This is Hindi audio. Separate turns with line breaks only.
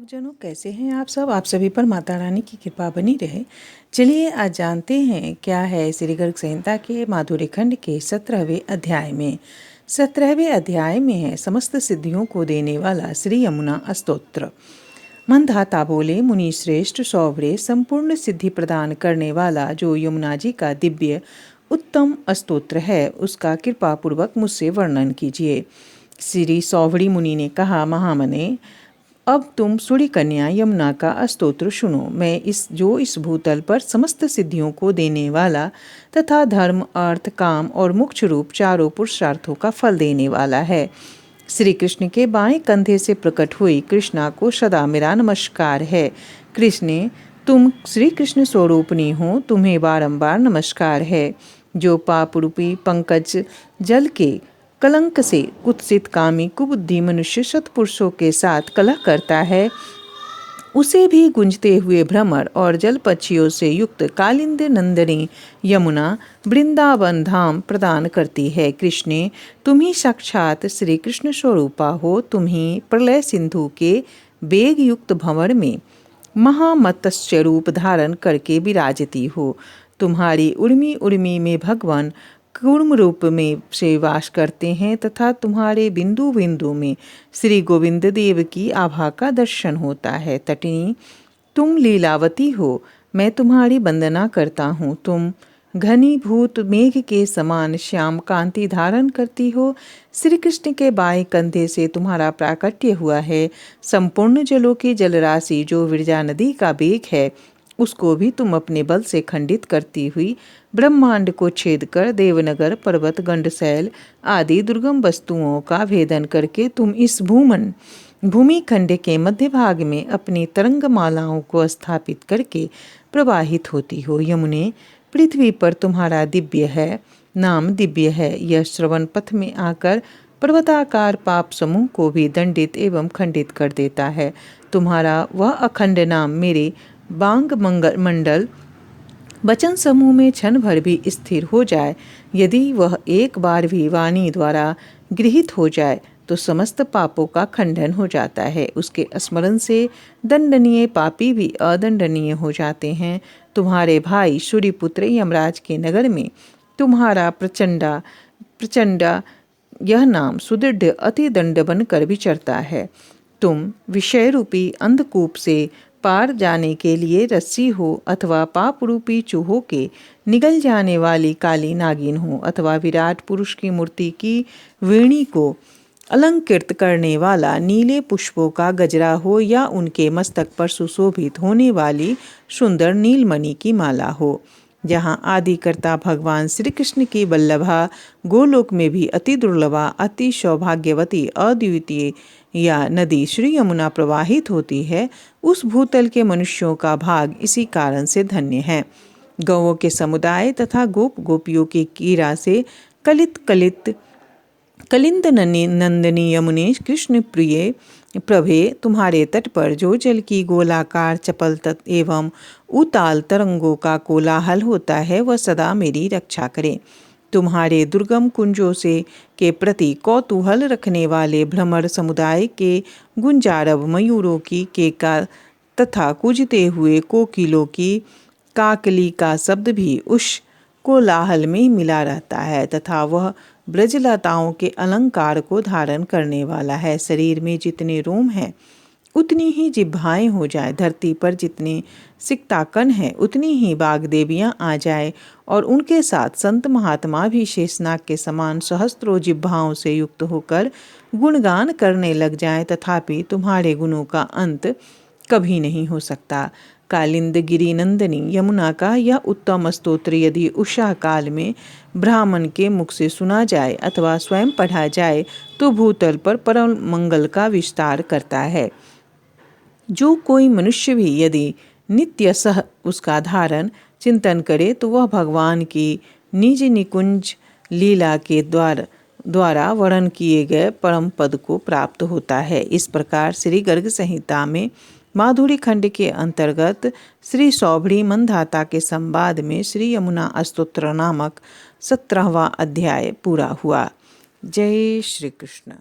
भक्तजनों, कैसे हैं आप सब। आप सभी पर माता रानी की कृपा बनी रहे। चलिए आज जानते हैं क्या है श्री गर्ग संहिता के माधुर्य खंड के 17वें अध्याय में। 17वें अध्याय में है समस्त सिद्धियों को देने वाला श्री यमुना स्तोत्र। मंधाता बोले, मुनि श्रेष्ठ सौवरे, संपूर्ण सिद्धि प्रदान करने वाला जो यमुना जी का दिव्य उत्तम स्तोत्र है, उसका कृपा पूर्वक मुझसे वर्णन कीजिए। श्री सौवड़ी मुनि ने कहा, महामने, अब तुम सूर्य कन्या यमुना का स्तोत्र सुनो। मैं इस भूतल पर समस्त सिद्धियों को देने वाला तथा धर्म, अर्थ, काम और मोक्ष रूप चारों पुरुषार्थों का फल देने वाला है। श्री कृष्ण के बाएं कंधे से प्रकट हुई कृष्णा को सदा मेरा नमस्कार है। कृष्ण, तुम श्री कृष्ण स्वरूपनी हो, तुम्हें बारंबार नमस्कार है। जो पाप रूपी पंकज जल के कलंक से कुत्सित कामी कुबुद्धि मनुष्य सत्पुरुषों के साथ कलह करता है, उसे भी गुंजते हुए भ्रमर और जल पक्षियों से युक्त कालिंद नंदिनी यमुना वृंदावन धाम प्रदान करती है। कृष्ण, तुम ही साक्षात श्री कृष्ण स्वरूपा हो। तुम ही प्रलय सिंधु के वेग युक्त भंवर में महामत्स्य रूप धारण करके विराजती हो। तुम्हारी उर्मी उर्मी में भगवान कूर्म रूप में से वास करते हैं तथा तुम्हारे बिंदु बिंदु में श्री गोविंद देव की आभा का दर्शन होता है। तटिनी, तुम लीलावती हो, मैं तुम्हारी वंदना करता हूँ। तुम घनीभूत मेघ के समान श्याम कांति धारण करती हो। श्री कृष्ण के बाएं कंधे से तुम्हारा प्राकट्य हुआ है। संपूर्ण जलों की जलराशि जो विरजा नदी का वेग है, उसको भी तुम अपने बल से खंडित करती हुई ब्रह्मांड को छेद कर देवनगर, पर्वत, गंडशैल आदि दुर्गम वस्तुओं का भेदन करके तुम इस भूमि खंड के मध्य भाग में अपनी तरंग मालाओं को स्थापित करके प्रवाहित होती हो। यमुने, पृथ्वी पर तुम्हारा दिव्य है नाम दिव्य है। यह श्रवण पथ में आकर पर्वताकार पाप समूह को भी दंडित एवं खंडित कर देता है। तुम्हारा वह अखंड नाम मेरे बांग मंडल वचन समूह में क्षण भर भी स्थिर हो जाए, यदि वह एक बार भी वाणी द्वारा गृहीत हो जाए तो समस्त पापों का खंडन हो जाता है। उसके स्मरण से दंडनीय पापी भी अदंडनीय हो जाते हैं। तुम्हारे भाई सूर्यपुत्र यमराज के नगर में तुम्हारा प्रचंडा यह नाम सुदृढ़ अति दंड बनकर विचरता है। तुम विषय रूपी अंधकूप से पार जाने के लिए रस्सी हो, अथवा पाप रूपी चूहों के निगल जाने वाली काली नागिन हो, अथवा विराट पुरुष की मूर्ति की वेणी को अलंकृत करने वाला नीले पुष्पों का गजरा हो, या उनके मस्तक पर सुशोभित होने वाली सुंदर नीलमणि की माला हो। जहाँ आदिकर्ता भगवान श्री कृष्ण की वल्लभा गोलोक में भी अति दुर्लभा, अति सौभाग्यवती, अद्वितीय या नदी श्री यमुना प्रवाहित होती है, उस भूतल के मनुष्यों का भाग इसी कारण से धन्य है। गौओं के समुदाय तथा गोप गोपियों की कीरा से कलिंद नंदिनी यमुने, कृष्ण प्रिय प्रभे, तुम्हारे तट पर जो जल की गोलाकार चपल एवं उताल तरंगों का कोलाहल होता है, वह सदा मेरी रक्षा करे। तुम्हारे दुर्गम कुंजों से के प्रति कौतूहल रखने वाले भ्रमर समुदाय के गुंजारव मयूरों की केका तथा कूजते हुए कोकिलों की काकली का शब्द भी उस कोलाहल में मिला रहता है, तथा वह ब्रजलताओं के अलंकार को धारण करने वाला है। शरीर में जितने रोम हैं उतनी ही जिह्वाएं हो जाए, धरती पर जितने सिक्ताकन हैं उतनी ही बाग देवियाँ आ जाए, और उनके साथ संत महात्मा भी शेषनाग के समान सहस्त्रों जिह्वाओं से युक्त होकर गुणगान करने लग जाएं, तथापि तुम्हारे गुणों का अंत कभी नहीं हो सकता। कालिंद गिरी नंदिनी यमुना का यह उत्तम स्तोत्र यदि उषा काल में ब्राह्मण के मुख से सुना जाए अथवा स्वयं पढ़ा जाए तो भूतल पर परम मंगल का विस्तार करता है। जो कोई मनुष्य भी यदि नित्य सह उसका धारण चिंतन करे तो वह भगवान की निज निकुंज लीला के द्वारा वर्णन किए गए परम पद को प्राप्त होता है। इस प्रकार श्री गर्ग संहिता में माधुरी खंड के अंतर्गत श्री सौभड़ी मंधाता के संवाद में श्री यमुना स्तोत्र नामक 17वां अध्याय पूरा हुआ। जय श्री कृष्ण।